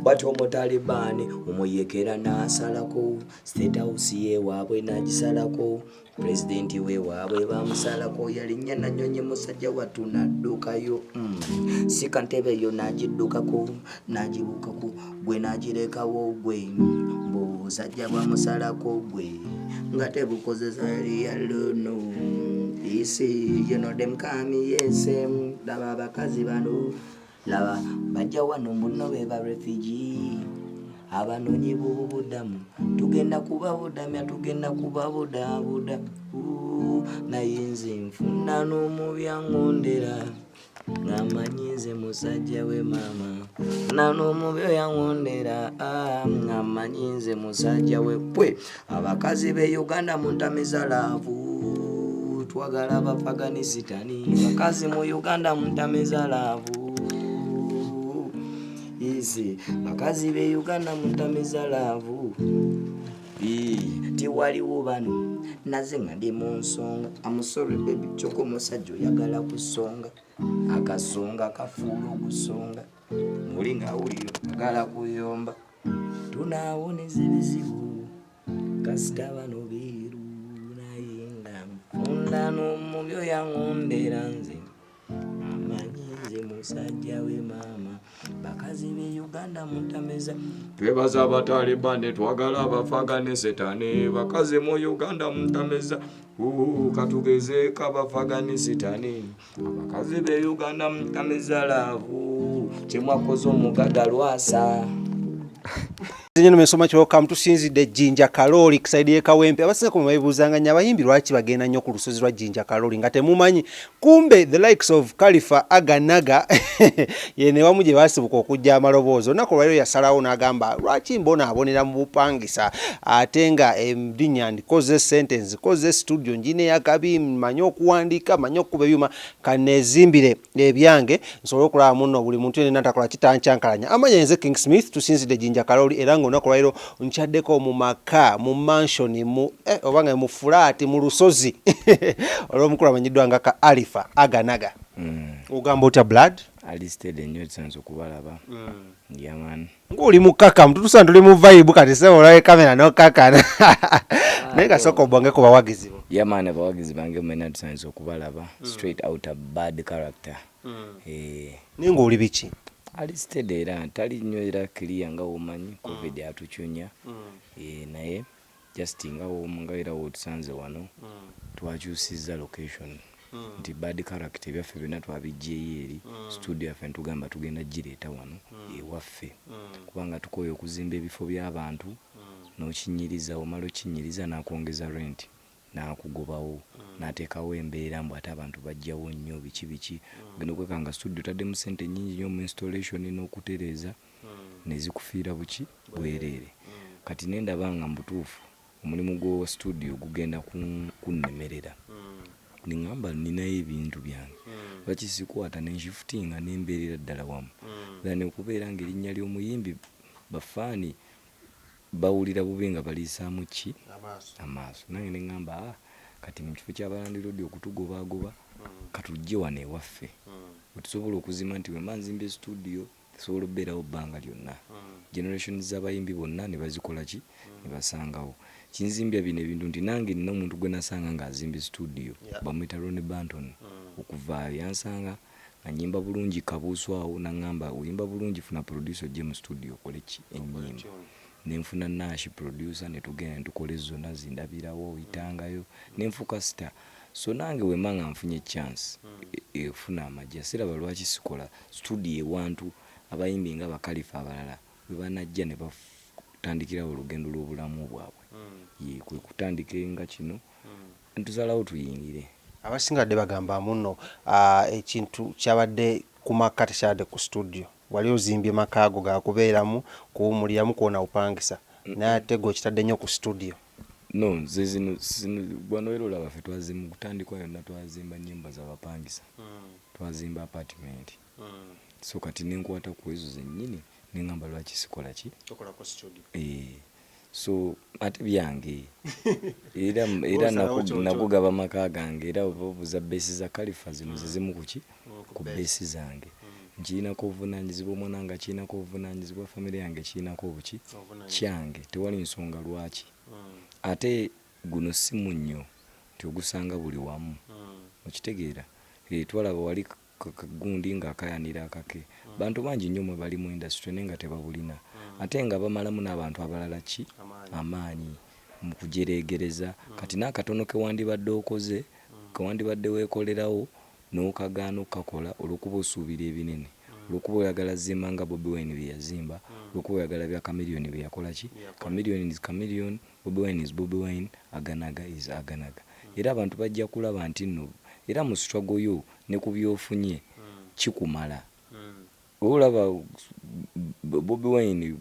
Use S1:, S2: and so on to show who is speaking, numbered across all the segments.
S1: Bw'atyo Omutalibani omuyekera n'asalako, State House ye waabwe n'agisalako, Pulezidenti we waabwe bamusalako, yalinnya Nanyonyi musajja wattu n'addukayo. Sika ntebe yo n'agiddukako n'agibukako, gwe n'agirekawo gwe, mb'obusajja bwamusalako gwe nga tebukozesa lyalono. Isi you know them kami yese, laba abakazi bano laba bajja wano muno be ba refugee abanoonyi b'obubudamu, tugenda kubabudamya tugenda kubabudaabuda, naye nze nfuna n'omubyaŋŋondera ng'amanyi nze musajja we maama, nfuna n'omubyaŋŋondera ng'amanyi nze musajja we pwe. Abakazi b'e Uganda muntamiza laavu, twagala Abafaganisitani, bakazi mu Uganda muntamiza laavu. Easy, bakazi b'e Uganda muntamiza laavu. Tiwaliwo bano naze nga ndi mu nsonga. I'm sorry baby, kyokka omusajja oyagala kusonga, akasonga kafuula ogusonga, muli ng'awulira oyagala kuyomba, tunaawoneza ebizibu kasita bano beeru, naye nga nfuna n'omubyoyaŋŋondera nze amanyi nze musajja we maama, bakazi b'e Uganda muntamiza. Twebaza Abatalibani twagala Abafaganisitani, bakazi mu Uganda muntamiza, katugezeeko Abafaganisitani, abakazi b'e Uganda muntamiza laavu, kyemwakoze omugaga lwasa.
S2: Zinyo mesoma kyoka mtusinzidde Jinja Kaloli kisaidie Kawempe. Abasinga ku mwebuuzanga nya abayimbi lwaki bagenda nnyo ku lusozi lwa Jinja Kaloli nga temumanyi. Kumbe the likes of KHALIFAH Aganaga yene wamu gye basibuka okujja amaloboozo. Nako lwaliro yasalawo n'agamba lwaki mbona abonera mu bupangisa ate nga emdinya ndikoze sentence koze studio njine yakabi manyi okuwandiika manyi okukuba ebyuma kanezimbire ebyange nsobole okulaba muno buli muntu yenna natakola kitankyankalanya. Amanya nze King Smith tusinzidde Jinja Kaloli era ng'olunaku lwaliro nchaddeko mu maka mu mansion mu obanga mu flat mu lusozi olw'omukulu amanyiddwa nga KHALIFAH Aganaga. Ogamba otya blood
S1: alisted ennyo tusanze okubalaba. Yaman
S2: ng'oli mukaka mututusa tuli mu vibe kati se olwaye kamera n'okakana naye kasooka obongeko bawagizi bo.
S1: Yaman abawagizi bange mwena tusanze okubalaba straight out a bad character.
S2: Naye ng'oli biki
S1: alisted era tali nnyo era clear nga womanyi covid atuchunya. Naye just nga womunga era wotusanze wano twakyusizza location nti bad character byaffe byonna twabijjeyo eri studio yaffe ntugamba tugenda gireeta wano ewaffe kubanga tukoye okuzimba ebifo by'abantu n'okinyiriza omala okinyiriza n'akwongeza rent n'akugobawo n'ateekawo embeera mbu ate abantu bajjawo nnyo biki ogenda okwekanga studio taddemu ssente nnyingi nnyo mu installation n'okutereeza ne zikufiira buki bwereere. Kati nendaba nga mu butuufu omulimu gwa studio gugenda kunnemerera ningamba ninayo ebintu byange lwaki sikwata nenshifutinga nembeerera ddala wamu lane okubeera ng'erinnya ly'omuyimbi bafaani bawulira bubi nga baliisaamu ki amaaso. Nange nengamba kati mu kifo ky'abalandiroodi okutugobaagoba katujje wano ewaffe wetusobola okuzima nti wemba nzimba studio tusobola okubeerawo bbanga lyonna generation z'abayimbi bonna ne bazikola ki ne basangawo. Kinzimbya bino ebintu nti nange nina omuntu gwe nasanga ng'azimba studio bamwita Ronnie Banton okuvaayo yansanga nga nyimba bulungi kabuuswawo n'angamba oyimba bulungi funa producer ojje mu studio okole ki ennyimba nenfuna Nash producer ne tugenda ntukole zonna zindabirawo oyitangayo nenfuka star. So nange wemanga nfunye chance efuna amajja siraba lwaki sikola studio ewantu abayimbi nga BaKHALIFAH abalala bwe banajja ne batandikira olugendo lw'obulamu bwabwe kwe kutandika nga kino ntuzalawo tuyingire.
S2: Abasingadde bagamba muno ekintu kyabadde ku maka tekyabadde ku studio. Wali ozimbye maka ago gakubeeramu kuwumuliramu kwona upangisa naye ate gwe kitadde nnyo ku studio.
S1: No zino bwano era olaba ffe twazimba kutandikwa yonna twazimba nnyumba z'abapangisa twazimba apartment. So kati nenkwata ku ezo zennyini nengamba lwaki sikola ki
S2: tokola ku studio.
S1: So ate byange era nakugaba maka gange era obuza besi za KHALIFAH zino zizimu kuki ku besi zange nkirinako obuvunaanyizibwa, omwana nga kirinako obuvunaanyizibwa, famire yange kirinako obuki kyange, tewali nsonga lwaki. Ate guno si munnyo nti ogusanga buli wamu, okitegeera. Twalaba wali kagundi ng'akayanira akake, bantu bangi nnyo mwe bali mu industry naye nga tebabulina, ate nga bamalamu n'abantu abalala ki amaanyi mu kujereegereza. Kati n'akatono ke wandibadde okoze, ke wandibadde weekolerawo n'okagaana okukakola olw'okuba osuubira ebinene, olw'okuba oyagala zimba nga Bobi Wine bye yazimba, olw'okuba oyagala bya Chameleone bye yakola ki. Chameleone is Chameleone, Bobi Wine is Bobi Wine, Aganaga is Aganaga. Era abantu bajja kulaba nti nno era mu struggle yo ne ku byofunye kikumala. Olaba Bobi Wine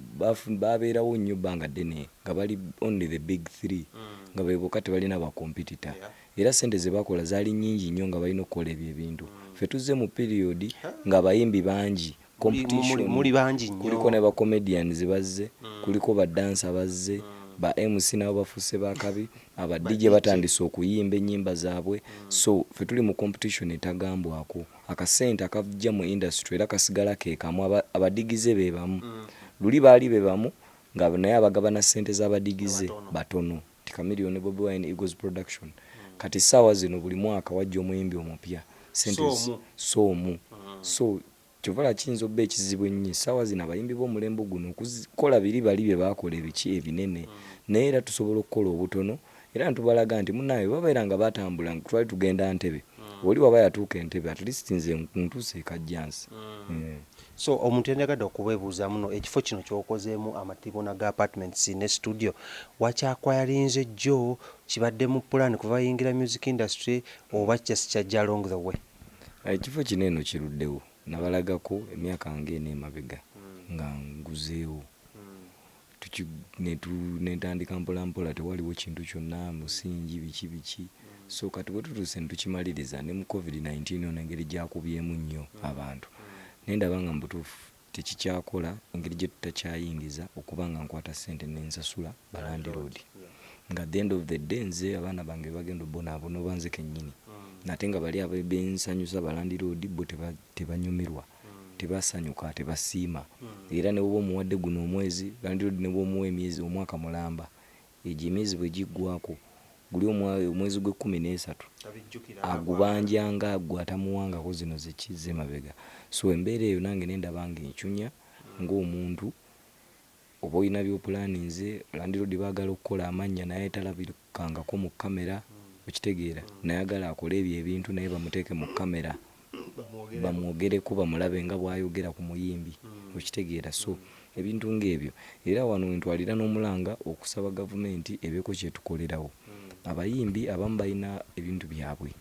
S1: babeerawo nnyo bbanga ddene nga bali only the big three, nga be bokka tebalina ba competitor. Era sente ze bakola zaali nnyingi nnyo nga balina okukola ebyo ebintu. Ffe tuzze mu period nga bayimbi bangi, competition
S2: muli bangi nnyo,
S1: kuliko ne ba comedians bazze, kuliko ba dancer bazze, ba MC nabo bafuuse bakabi, aba DJ batandise okuyimba ennyimba zaabwe. So ffe tuli mu competition etagambwako. Akasente akajja mu industry era kasigala ke kamu, abadigize be bamu. Luli baali be bamu nga naye abagabana sente z'abadigize batono. Chameleone, Bobi Wine, Eagles Production. Kati sawa zino buli mwaka wajja omuyimbi omupya, sente somu. So kyovala kiyinza obba ekizibu ennyo sawa zino abayimbi b'omulembe guno okukola biri bali bye baakola ebiki ebinene, naye era tusobola okukola obutono. Era ntubalaga nti munnaye babeera nga batambula twali tugenda Ntebe, oli waba yatuuka Entebbe, at least nze ntuuse e Kajjansi.
S2: So omuntu endagadde okubeebuuza muno ekifo kino ky'okozeemu amatibona ga apartments ne studio, wakyakwayalinze jjo kibadde mu plan kuva yingira music industry oba kyajja along the way?
S1: Ekifo kino eno kiruddewo, nabalagako emyaka ng'ena emabega nga nguzeewo, netandika mpolampola, tewaliwo kintu kyonna, musingi biki. So kati bwe tutuuse ne tukimaliriza ne mu COVID-19 ono engeri gyakubyemu nnyo abantu, naye ndaba nga mu butuufu tekikyakola, engeri gye tutakyayingiza okuba nga nkwata ssente nensasula balandiroodi, nga the end of the day nze abaana bange bagenda obonaabona oba nze kennyini, nate nga bali abensanyusa balandiroodi bo tebanyumirwa, tebasanyuka, tebasiima. Era ne bwoba omuwadde guno omwezi, landiroodi ne bwomuwa emyezi omwaka mulamba, egyo emyezi bwe giggwako guli omwezi gwe13 agubanjanga gwe atamuwangako zino zekize mabega. So embeera eyo nange nendaba ng'encunya ng'omuntu oba olina byopulaninze, landiroodi baagala okukola amannya naye talabikangako mu kamera, okitegeera, nayagala akole ebyo ebintu naye bamuteeke mu kamera bamwogereko, bamulabe nga bw'ayogera ku muyimbi, okitegeera. So ebintu ng'ebyo era wano wentwalira n'omulanga okusaba gavumenti ebeeko kyetukolerawo. Abayimbi abamu balina ebintu byabwe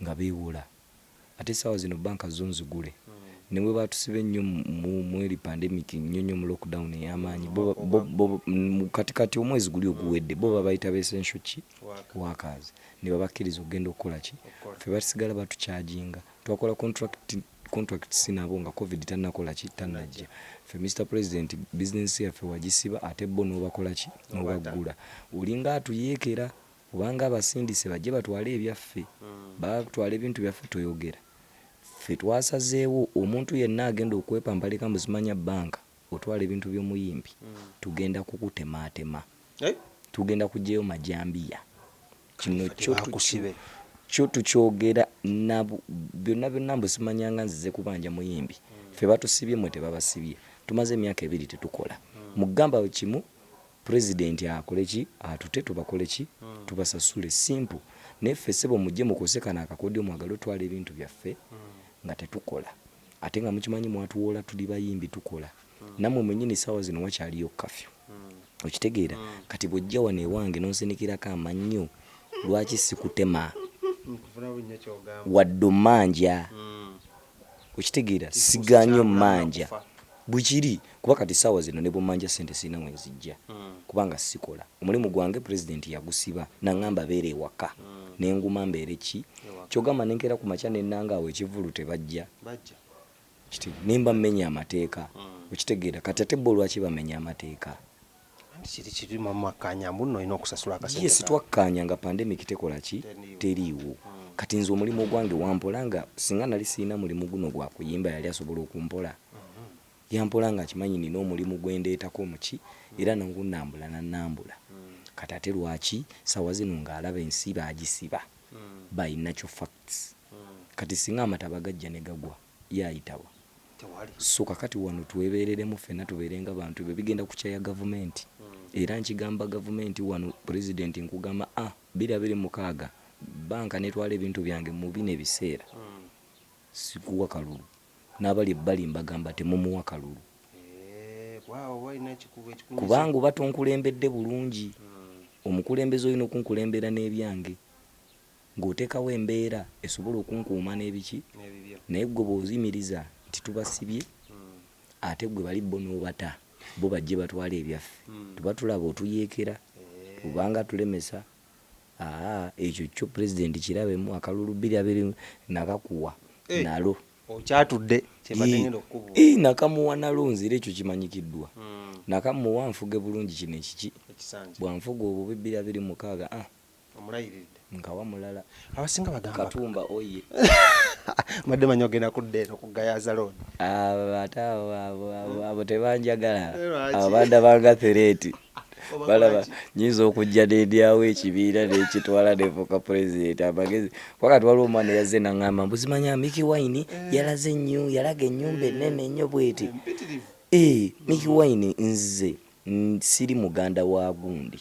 S1: nga beewola, ate sawa zino banka zo nzigule, ne bwe batusiba ennyo mu eri pandemic nnyo mu lockdown ey'amaanyi, katikati omwezi guli oguwedde bo babayita essential workers, ne babakkiriza okugenda okukola ki, ffe basigala batukyajinga. Twakola contracts nabo nga COVID tannakola ki, tannajja. Ffe Mr President business yaffe wagisiba, ate bo n'obakola ki, n'obaggula. Olinga atuyeekera obanga abasindise bajje batwale ebyaffe, batwale ebintu byaffe toyogera. Ffe twasazeewo omuntu yenna agenda okwepambalika mu Zimanya banka otwala ebintu by'omuyimbi, tugenda kukutemaatema, tugenda kuggyayo majambiya. Kino kyo tukyogera byonna mbu simanyanga nzize kubanja muyimbi. Ffe batusibye mwe tebabasibye, tumaze emyaka 2 tetukola. Mugamba kimu President akole ki, atute tubakole ki, tubasasule simple. Neffe sebo mujje mukosekana akakodi omwagalo twala ebintu byaffe nga tetukola. Ate nga mukimanyi mwatuwola tuli bayimbi tukola. Namwe mwennyini sawa zino wakyaliyo kafyu, okitegeera. Kati bw'ojja wano ewange n'onsenikirako amannyo, lwaki sikutema wadde manja, okitegeera, siganye manja bwikiri, kuba kati sawa zino ne bw'omanja sente sirina mwezijja kubanga sikola. Omulimu gwange President yagusiba naŋŋamba beera ewaka n'enguma mbeere ki, kyogamba nenkera ku makya nennanga awo ekivulu tebajja, nimba mmenya amateeka, okitegeera. Kati ate bo lwaki bamenya amateeka?
S2: Kiri mu makkaanya mbuno olina okusasula akasente.
S1: Yes, twakkaanya nga pandemic tekola ki, teriiwo. kati nze omulimu gwange wampola nga singa nali sirina mulimu guno gwa kuyimba yali asobola okumpola yampola nga akimanyi nina omulimu gwendeetako muki era nangunambula nannambula kati ate lwaki sawa zino ng'alaba ensi baagisiba by natural facts kati singa amataba gajja ne gagwa yayitawa so kakati wano twebereremu ffenna tubeerenga bantu be bigenda kukyaya gavumenti era nkigamba gavumenti wano president nkugamba 2026 banka netwala ebintu byange mu bino ebiseera sikuwa kalulu n'abali ebbali mbagamba temumuwa kalulu kubanga oba tonkulembedde bulungi omukulembeze olina okunkulembera n'ebyange ng'oteekawo embeera esobola okunkuuma n'ebiki naye gwe bw'ozimiriza nti tubasibye ate gwe bali bo n'obata bo bajje batwala ebyaffe tuba tulaba otuyeekera kubanga tulemesa ekyo kyo president kirabemu akalulu 2 nakakuwa nalo
S2: okyatudde kyebadengenda okukubuuza
S1: nakamuwa nalo nzira ekyo kimanyikiddwa nakamuwa nfuge bulungi kino ekiki bwanfuga obwo 226
S2: omulayiridde
S1: nkawa mulala
S2: abasinga bagamba
S1: katumba oye
S2: madde manyi ogenda kudda eno kugayaza looni
S1: abo tebanjagala abanda banga thereti balaba nyinza okujja n'endyawo ekibiina n'ekitwala nefuuka president amagezi wakati waliwo omwana yazze naŋŋamba mbuzimanya Mikie Wine yalaze nnyo yalaga ennyumba ennene ennyo bweti Mikie Wine nze siri muganda wa gundi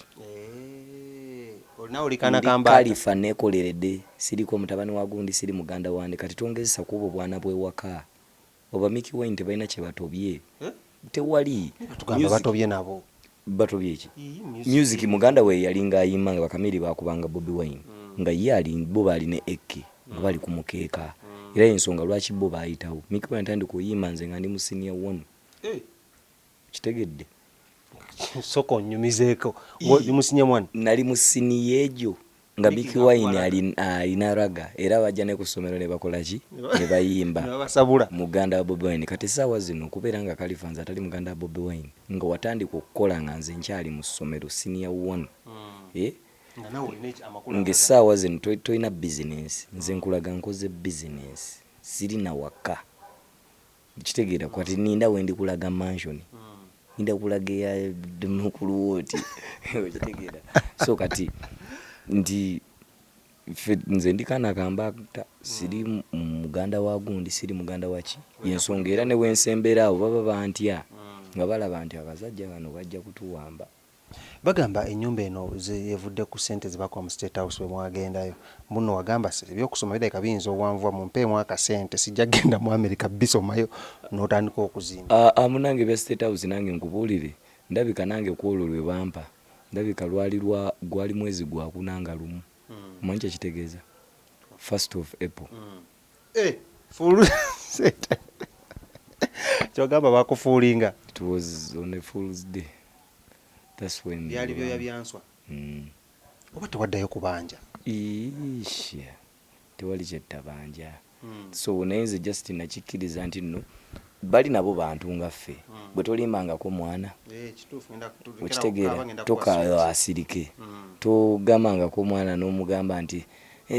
S1: Khalifa nekoleredde siriko mutabani wa gundi siri muganda wande kati tongezesa kubo bwana bwe waka oba Mikie Wine tebalina kye batobye tewali
S2: tugamba batobye nabo
S1: batobye ki music muganda we yalinga ayimba nga bakamiri bakubanga Bobby Wine nga ye ali bo bali ne Eke nga bali kumukeeka era ensonga lwaki bo bayitawo Mikie Wine tandika oyimba nze nga ndi mu senior 1 kitegedde
S2: soko nyumizeeko ndi mu senior 1
S1: nali mu senior ejo nga Mikie Wine alina raga era bajja ne ku ssomero ne bakola ki ne bayimba
S2: basabula
S1: muganda wa Bobby Wine kati saawa zino kubeera nga Khalifa nze atali muganda wa Bobby Wine nga watandika okukola nga nze nkyali mu ssomero senior 1 ng'essaawa zino tolina business nze nkulaga nkoze business siri na waka kitegeera kwati ninda wendi kulaga mansion ninda kulaga ya mukulu woti kitegeera so kati ndi nze ndikana kamba siri muganda wa gundi siri muganda waki yensonga era ne wensembera abo baba bantya nga balaba nti abazajja bano bajja kutuwamba
S2: bagamba ennyumba eno yevudde ku ssente zibakwa mu State House we mwagendayo muno wagamba ebyokusoma bidayika biyinza owanvuwa mumpeemu akasente sijja genda mu America bisomayo n'otandika okuzimba
S1: munange bya State House nange nkubuulire ndabika nange kwolwo lwe bampa ndabika gwali mwezi gwa kunanga lumu mwanyi kyekitegeeza 1st of April
S2: full set kyogamba bakufuulinga
S1: it was on a fool's day. That's when
S2: byali byo yabyanswa oba tewaddayo kubanja
S1: ishya tewali kyettabanja so naye just nakikkiriza nti nno bali nabo bantu nga ffe bwe tolimbangako mwana okitegeera toka asirike togamangako mwana n'omugamba nti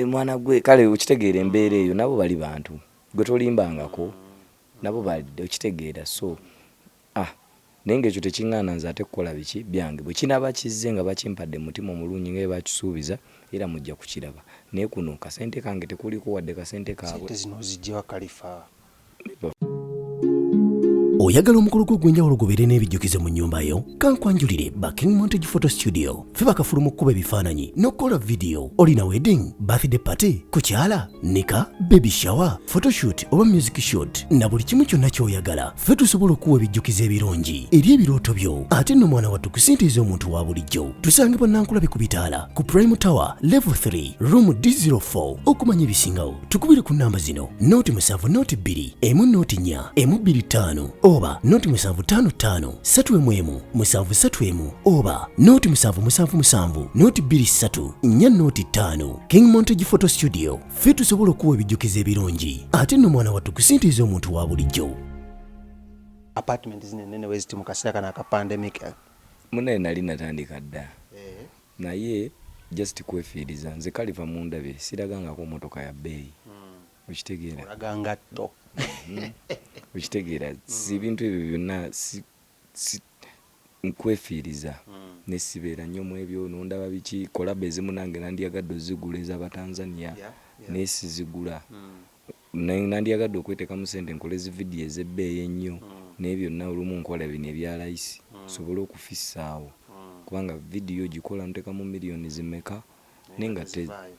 S1: mwana gwe kale okitegeera embeera eyo nabo bali bantu gwe tolimbangako nabo bali okitegeera so naye ekyo tekiŋŋaana nze ate kukola biki byange bwe kinaba kizze nga bakimpadde mutima omulungi nga bakisuubiza era mujja kukiraba naye kuno kasente kange tekuliko wadde kasente kaabwe
S2: zino zijjewa Khalifa
S3: oyagala omukolo gw'ogwenjawulo gubeere n'ebijjukizo mu nnyumba yo kankwanjulire King Montage Photo Studio ffe bakafulu mu kkuba ebifaananyi n'okukola vidiyo olina wedding birthday party kukyala nika baby shower photoshoot oba music shoot na buli kimu kyonna ky'oyagala ffe tusobola okuwa ebijjukizo ebirungi eri ebirooto byo ate nno mwana wattu kusintiiza omuntu wa bulijjo tusange bannankulabe ku bitaala ku Prime Tower level 3 room D04 okumanya ebisingawo tukubire ku nnamba zino noti 7 noti 2 emu noti 4 emu 25 oba noti 755 7 7 oba noti 777 noti 23 4 noti 5 King Montage Photo Studio ffe tusobola okuwa ebijjukizo ebirungi ate nno mwana wattu kusintiiza omuntu wa bulijjo
S2: apartment zinenene weziti mu kaseera kana aka pandemic
S1: munaye nali natandika dda naye just kwefiiriza nze Khalifa mundabe siragangako motoka ya bbeeyi okitegeera
S2: olaganga tto
S1: okitegeera si bintu ebyo byonna nkwefiiriza nesibeera nnyo mu ebyo nondaba biki kolaba ezimu nange nandyagadde ozigula ez'Abatanzania naye sizigula nandyagadde okweteeka mu sente nkola ezividiyo ez'ebbeeyi ennyo naye byonna olumu nkola bino ebya layisi sobole okufissaawo kubanga vidiyo gikola nteekamu miliyoni zimeka naye nga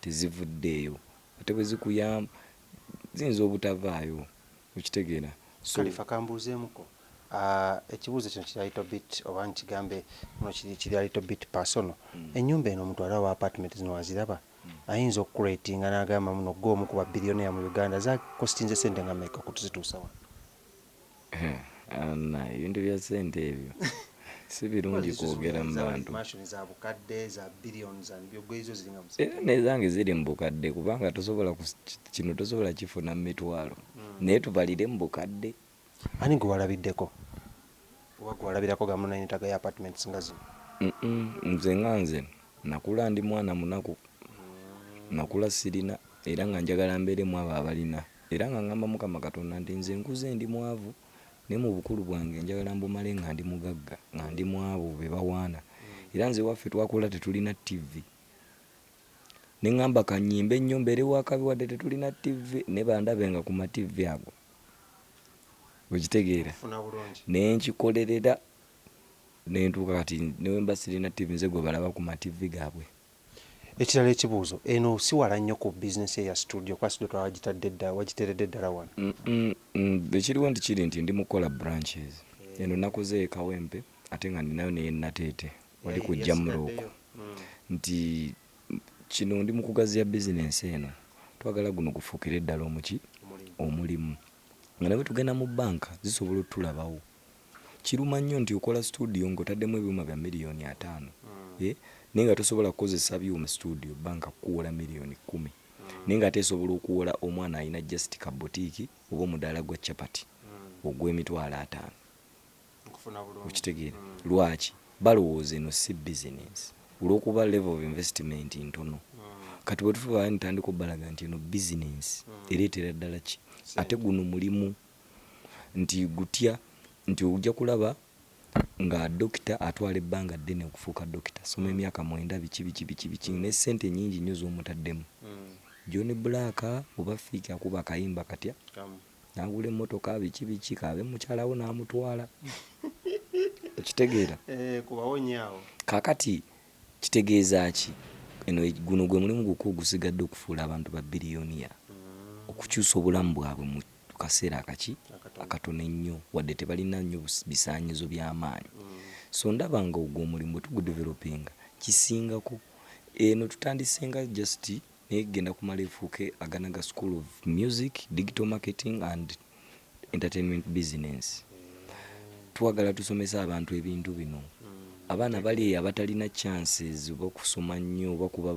S1: tezivuddeeyo ate bwe zikuyamba ziyinza obutavaayo okitegeera.
S2: Khalifa kambuuzeemuko ekibuuzo kino kiri a little bit oba nkigambe muno kiri a little bit personal. Ennyumba eno omuntu alaba apartment zino waziraba ayinza okukuratinga n'agamba muno gw'omu ku babiliyoneya mu Uganda zakostinze sente nga mmeka okutuzituusa wano.
S1: Ebintu bya sente ebyo si birungi kwogera mu bantu era nezange ziri mu bukadde kubanga kino tosobola kifuna mu mitwalo naye tubalire mu bukadde.
S2: Ani gwe walabiddeko oba gwe walabirako ga munanyitaga ya apartments nga zino?
S1: Nze nakula ndi mwana munaku nakula sirina era nga njagala mbeeremu abo abalina era nga ngamba Mukama Katonda nti nze nkuze ndi mwavu naye mu bukulu bwange njagala mbumale nga ndi mugagga nga ndi mwabo be bawaana era nze waffe twakula tetulina TV ne ngamba kanyimbe nnyo mbere wakabi wadde tetulina TV ne bandabe nga ku ma TV ago okitegeera naye nkikolerera nentuuka kati newemba sirina TV nze gwe balaba ku ma TV gaabwe.
S2: Ekirala ekibuuzo eno si wala nnyo ku bizinesi ya studio kwa studio wagiteredde ddala wano?
S1: Ekiriwo nti kiri nti ndi mukola branches eno nakoze Kawempe ate nga ninayo neye Nateete wali kujja Mulooko nti kino ndi mukugaziya bizinesi eno twagala guno gufuukire ddala omulimu nga nabwe tugenda mu banka zisobola otulabawo. Kiruma nnyo nti okola studio ng'otaddemu ebyuma bya miliyoni 5 naye nga tosobola kukozesa byuma studio banka kuwola miliyoni 10 naye nga tesobola okuwola omwana alina just ka boutique oba omudaala gwa chapati ogw'emitwalo 5 okitegeera. Lwaki balowooza eno si business olw'okuba level of investment ntono kati bwe tufuba ntandika obbalaga nti eno business ereetera ddala ki ate guno mulimu nti gutya nti ojja kulaba nga dokita atwala ebbanga ddene okufuuka dokita soma emyaka 9 biki ne sente nyingi nnyo z'omutaddemu. John Black oba Fiiki akuba akayimba katya n'agula emmotoka biki kabe mukyalawo n'amutwala okitegeera.
S2: Kubawonyaawo
S1: kakati kitegeeza ki eno guno gwe mulimu gusigadde okufuula abantu ba biliyoniya okukyusa obulamu bwabwe mu kaseera akatono ennyo wadde tebalina nnyo bisaanyizo by'amaanyi. So ndaba nga ogwo omulimu tugudevelopinga kisingako eno tutandisenga just naye genda kumala efuuke Aganaga School of Music, Digital Marketing and Entertainment Business. Twagala tusomesa abantu ebintu bino abaana bali abatalina chances okusoma nnyo oba kuba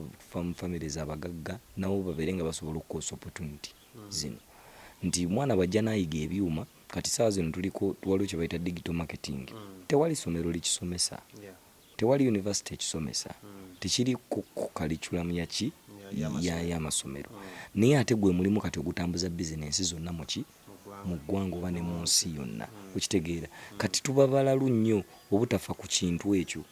S1: families abagagga nabo babeere nga basobola okukosa opportunity zino nti mwana bajja nayiga ebyuma kati saawa zino waliwo kye bayita digital marketing tewali somero likisomesa tewali university ekisomesa tekiri ku curriculum y'amasomero naye ate gwe mulimu kati ogutambuza bizinensi zonna mu ggwanga oba ne mu nsi yonna okitegeera. Kati tuba balalu nnyo obutafa ku kintu ekyo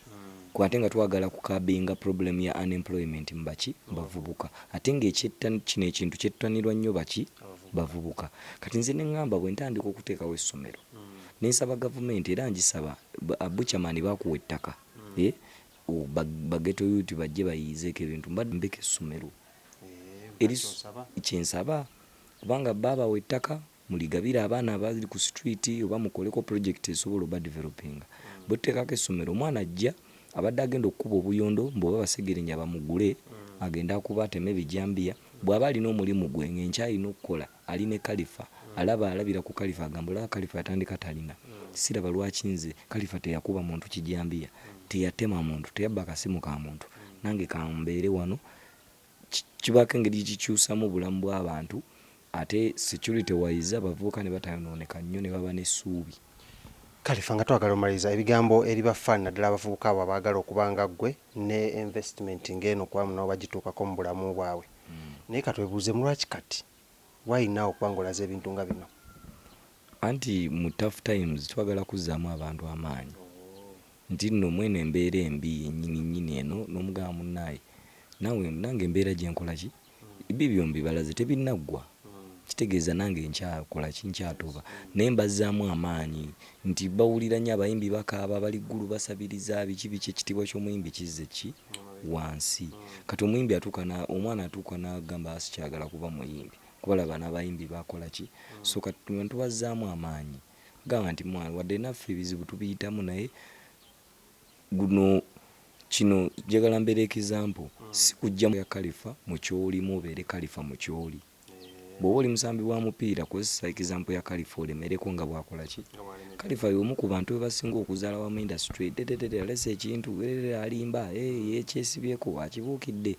S1: kwate nga twagala kukabinga problem ya unemployment mu bavubuka ate kino ekintu kyettanirwa nnyo bavubuka. Kati nze ne ngamba bwe ntandika okuteekawo essomero nensaba gavumenti era ngisaba abuchamani bakuwa ettaka bageto youth bajje bayizeeko ebintu mbeke essomero kyensaba kubanga baabawa ettaka muligabira abaana abali ku street oba mukoleko project esobola oba developing bwe tuteekako essomero omwana ajja abadde agenda okukuba obuyondo mbwoba basegerenya bamugule agenda akuba atema ebijambiya bw'aba alina omulimu gwe ng'enkyalina okukola alina Khalifa alabira ku Khalifa agamba olaba Khalifa yatandika talina siraba lwaki nze Khalifa teyakuba muntu kijambiya teyatema muntu teyabba akasimu ka muntu nange kambeere wano kibaako engeri kikyusamu obulamu bw'abantu ate security wise abavubuka ne batayonooneka nnyo ne baba n'essuubi.
S2: Khalifa nga twagala omaliza ebigambo eri bafana naddala abavubuka abo abaagala okubanga ggwe ne investment ng'eno okuba nabo bagituukako mu bulamu bwabwe naye katwebuuze mu lwaki kati wayina okubanga olaza ebintu nga bino
S1: anti mu tough times twagala kuzzaamu abantu amaanyi nti nno mwene embeera embi ennyini eno n'omugamba munnaye nawe nange embeera gye nkola ki ibi byombi balaze tebinaggwa kitegeeza nange nkyakola ki nkyatuuba naye mbazzaamu amaanyi nti bawulira nnyo abayimbi bakaaba bali ggulu basabiriza biki ekitiibwa ky'omuyimbi kizze ki wansi kati omuyimbi omwana atuuka n'agamba asikyagala kuba muyimbi kubalaba n'abayimbi bakola ki so kati tubazzaamu amaanyi gamba nti mwana wadde naffe ebizibu tubiyitamu naye guno kino njagala mbeera example si kujja ya Khalifa mu kyolimu obeere Khalifa mu kyoli bw'oba oli musambi wa mupiira kozesa example ya Khalifa olemereko nga bwakola ki Khalifa y'omu ku bantu bebasinga okuzaala wa mu industry alese ekintu alimba yekyesibyeko akibuukidde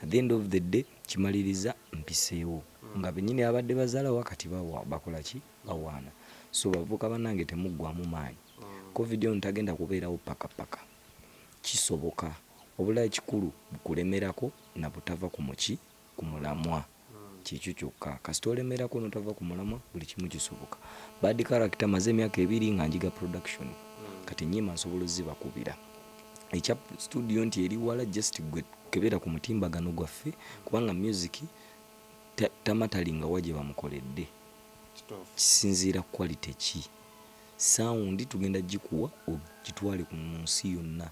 S1: at the end of the day kimaliriza mpiseewo nga benyini abadde bazaala wakati bakola ki bawaana so bavuka bannange temuggwamu maanyi covid ono tagenda kubeerawo pakapaka kisoboka obula ekikulu bukulemerako na butava ku muki ku mulamwa kikyo kyokka kasita olemerako notava ku mulamwa buli kimu kisoboka bad character maze emyaka 2 nga njiga production kati nyima nsobola zibakubira ekya studio nti eri wala just gwe kebera ku mutimbagano gwaffe kubanga music tamatalinga waje bamukoledde kisinziira quality ki sound tugenda gikuwa ogitwale ku nsi yonna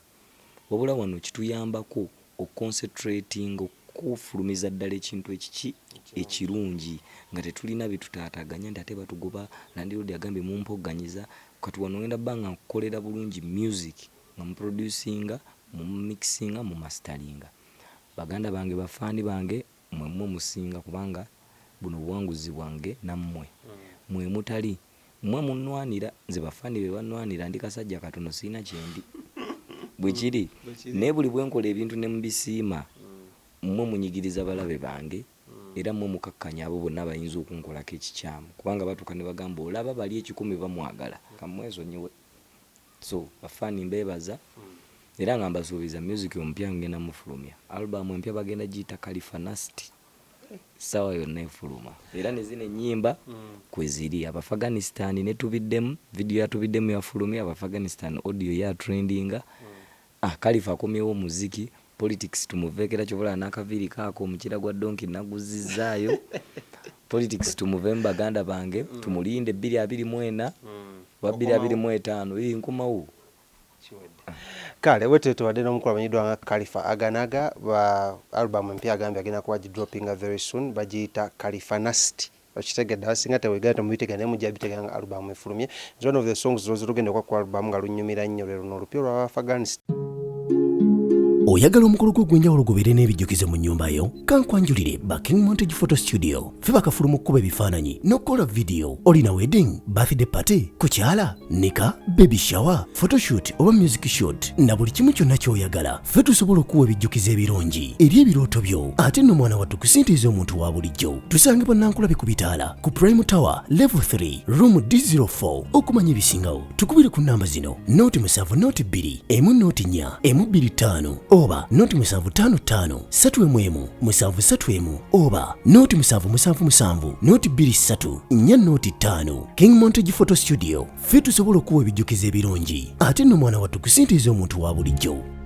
S1: wabula wano kituyambako oconcentrating okufulumiza ddala ekintu ekiki ekirungi nga tetulina bitutaataganya nti ate batugoba landirodi agambye mumpoganyiza kati wano ngenda bbanga nkukolera bulungi music nga muproducinga mumixinga mu masteringa baganda bange bafani bange mwe musinga kubanga buno buwanguzi bwange nammwe mwe mutali mwe munwanira nze bafani be banwanira ndi kasajja katono sina kyendi bwekiri naye buli bwenkola ebintu ne mubisiima mwe munyigiriza balabe bange era mwe mukakkanya abo bonna bayinza okunkolako ekikyamu kubanga batuuka ne bagamba olaba bali 10 bamwagala kamwezonyiwe so bafani mbebaza era nga mbasuubiza music omupya ngenda mufulumya album empya bagenda giyita Khalifa Nasty sawa yonna efuluma era nezine ennyimba kweziri Abafghanistan ne tubiddemu video yatubiddemu yafulumya Abafghanistan audio ya trendinga Khalifa akomyewo muziki politics tumuveekera kyobula n'akaviri kaako omukira gwa donki naguzizaayo politics tumuve mbaganda bange tumulinde 224 wa 225 nkomawo
S2: kale weteto wadde n'omukola banyiddwa nga Khalifa Aganaga ba album empya agambye agenda kuba dropping very soon bagiyita Khalifa Nasty okitegedde abasinga tewegata mubiteganya naye mujja biteganya nga album efulumye is one of the songs zozi lugenda kwa album nga lunyumira nnyo lwe luno olupyo lwa Afghanistan.
S3: Oyagala omukolo gw'enjawulo gubeere n'ebijjukize mu nnyumba yo kankwanjulire Backing Montage Photo Studio fe bakafuluma okukuba ebifaananyi n'okukola video olina wedding birthday party kukyala nika baby shower photoshoot oba music shoot na buli kimu kyonna ky'oyagala fe tusobola okuwa ebijjukize ebirungi eri ebirooto byo ate nno mwana wattu kusintiiza omuntu wa bulijjo tusange bannankulabe ku bitaala ku Prime Tower level 3 room D04 okumanya ebisingawo tukubire ku namba zino noti 7 noti 2 emu noti 4 emu 25 oba noti 755 3 7 oba noti 777 noti 23 4 noti 5 King Montage Photo Studio fe tusobola okuwa ebijjukize ebirungi ate nno mwana wattu kusintiiza omuntu wa bulijjo.